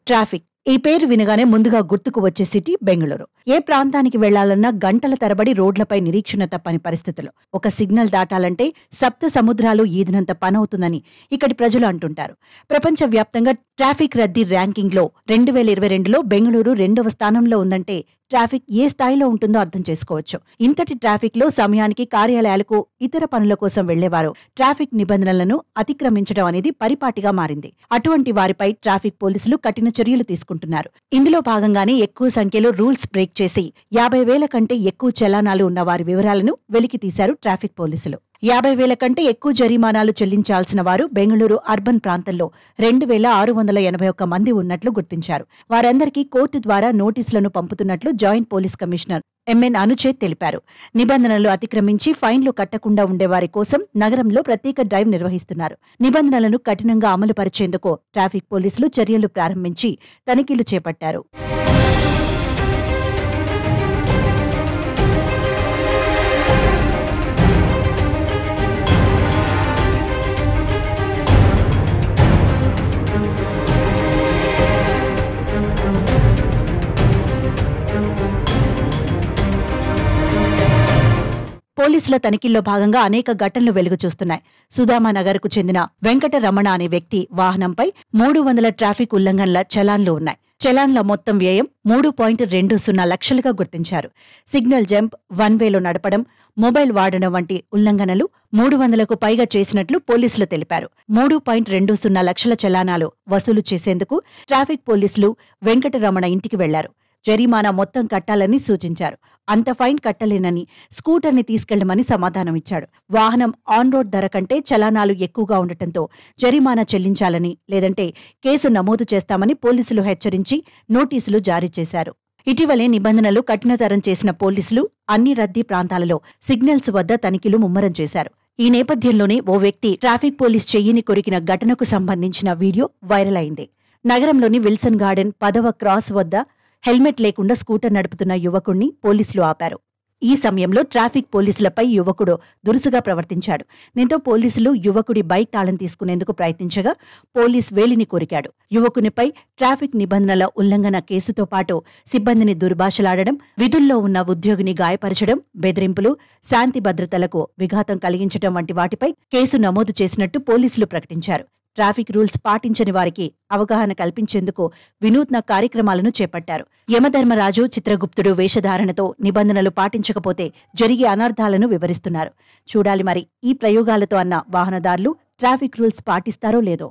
Traffic ఈ పేరు వినగానే ముందుగా గుర్తుకు వచ్చే సిటీ బెంగళూరు. ఏ ప్రాంతానికి వెళ్లాలన్నా గంటల తరబడి రోడ్లపై నిరీక్షణ తప్పని పరిస్థితులు. ఒక సిగ్నల్ దాటాలంటే సప్త సముద్రాలు ఈదినంత పనవుతుందని ఇక్కడి ప్రజలు అంటుంటారు. ప్రపంచవ్యాప్తంగా ట్రాఫిక్ రద్దీ ర్యాంకింగ్లో 2022లో బెంగళూరు 2వ స్థానంలో ఉందంటే ట్రాఫిక్ ఏ స్థాయిలో ఉంటుందో అర్థం చేసుకోవచ్చు. ఇంతటి ట్రాఫిక్ లో సమయానికి కార్యాలయాలకు, ఇతర పనుల కోసం వెళ్లేవారు ట్రాఫిక్ నిబంధనలను అతిక్రమించడం అనేది పరిపాటిగా మారింది. అటువంటి వారిపై ట్రాఫిక్ పోలీసులు కఠిన చర్యలు తీసుకుంటున్నారు. ఇందులో భాగంగానే ఎక్కువ సంఖ్యలో రూల్స్ బ్రేక్ చేసి 50,000 కంటే ఎక్కువ చలానాలు ఉన్న వారి వివరాలను వెలికి తీశారు ట్రాఫిక్ పోలీసులు. 50,000 కంటే ఎక్కువ జరిమానాలు చెల్లించాల్సిన వారు బెంగళూరు అర్బన్ ప్రాంతంలో 2,681 మంది ఉన్నట్లు గుర్తించారు. వారందరికీ కోర్టు ద్వారా నోటీసులను పంపుతున్నట్లు joint police commissioner MN Anucheth తెలిపారు. నిబంధనలు అతిక్రమించి ఫైన్లు కట్టకుండా ఉండేవారి కోసం నగరంలో ప్రత్యేక డ్రైవ్ నిర్వహిస్తున్నారు. నిబంధనలను కఠినంగా అమలు పరిచేందుకు ట్రాఫిక్ పోలీసులు చర్యలు ప్రారంభించి తనిఖీలు చేపట్టారు. పోలీసుల తనిఖీల్లో భాగంగా అనేక ఘటనలు వెలుగు చూస్తున్నాయి. సుధామానగర్కు చెందిన వెంకటరమణ అనే వ్యక్తి వాహనంపై 300 ట్రాఫిక్ ఉల్లంఘనల చలాన్లు ఉన్నాయి. చలాన్ల మొత్తం వ్యయం 3.20 లక్షలుగా గుర్తించారు. సిగ్నల్ జంప్, వన్ వేలో నడపడం, మొబైల్ వాడడం వంటి ఉల్లంఘనలు 300కు పైగా చేసినట్లు పోలీసులు తెలిపారు. 3.20 లక్షల చలానాలు వసూలు చేసేందుకు ట్రాఫిక్ పోలీసులు వెంకటరమణ ఇంటికి వెళ్లారు. జరిమానా మొత్తం కట్టాలని సూచించారు. అంత ఫైన్ కట్టలేనని స్కూటర్ని తీసుకెళ్లమని సమాధానమిచ్చాడు. వాహనం ఆన్ రోడ్ ధర కంటే చలానాలు ఎక్కువగా ఉండటంతో జరిమానా చెల్లించాలని, లేదంటే కేసు నమోదు చేస్తామని పోలీసులు హెచ్చరించి నోటీసులు జారీ చేశారు. ఇటీవలే నిబంధనలు కఠినతరం చేసిన పోలీసులు అన్ని రద్దీ ప్రాంతాలలో సిగ్నల్స్ వద్ద తనిఖీలు ముమ్మరం చేశారు. ఈ నేపథ్యంలోనే ఓ వ్యక్తి ట్రాఫిక్ పోలీస్ చెయ్యిని కొరికిన ఘటనకు సంబంధించిన వీడియో వైరల్ అయింది. నగరంలోని విల్సన్ గార్డెన్ 10వ క్రాస్ వద్ద హెల్మెట్ లేకుండా స్కూటర్ నడుపుతున్న యువకుణ్ణి పోలీసులు ఆపారు. ఈ సమయంలో ట్రాఫిక్ పోలీసులపై యువకుడు దురుసుగా ప్రవర్తించాడు. దీంతో పోలీసులు యువకుడి బైక్ తాళం తీసుకునేందుకు ప్రయత్నించగా పోలీస్ వేలిని కొరికాడు. యువకునిపై ట్రాఫిక్ నిబంధనల ఉల్లంఘన కేసుతో పాటు సిబ్బందిని దుర్భాషలాడడం, విధుల్లో ఉన్న ఉద్యోగిని గాయపరచడం, బెదిరింపులు, శాంతి భద్రతలకు విఘాతం కలిగించడం వంటి వాటిపై కేసు నమోదు చేసినట్టు పోలీసులు ప్రకటించారు. ట్రాఫిక్ రూల్స్ పాటించని వారికి అవగాహన కల్పించేందుకు వినూత్న కార్యక్రమాలను చేపట్టారు. యమధర్మరాజు, చిత్రగుప్తుడు వేషధారణతో నిబంధనలు పాటించకపోతే జరిగే అనర్థాలను వివరిస్తున్నారు. చూడాలి మరి ఈ ప్రయోగాలతో అన్న వాహనదారులు ట్రాఫిక్ రూల్స్ పాటిస్తారో లేదో.